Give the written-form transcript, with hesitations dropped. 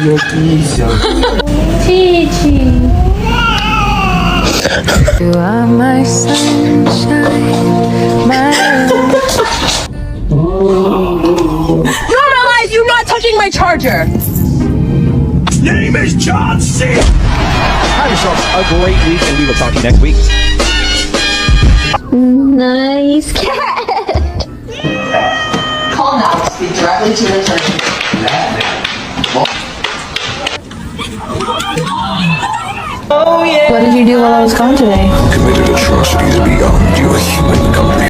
Chi. You are my sunshine, my Normalize you not touching my charger. Name is John C. Have yourself a great week, and we will talk to you next week. nice cat. Call now. Speak directly to the church. What did you do while I was gone today? Committed atrocities beyond your human comprehension.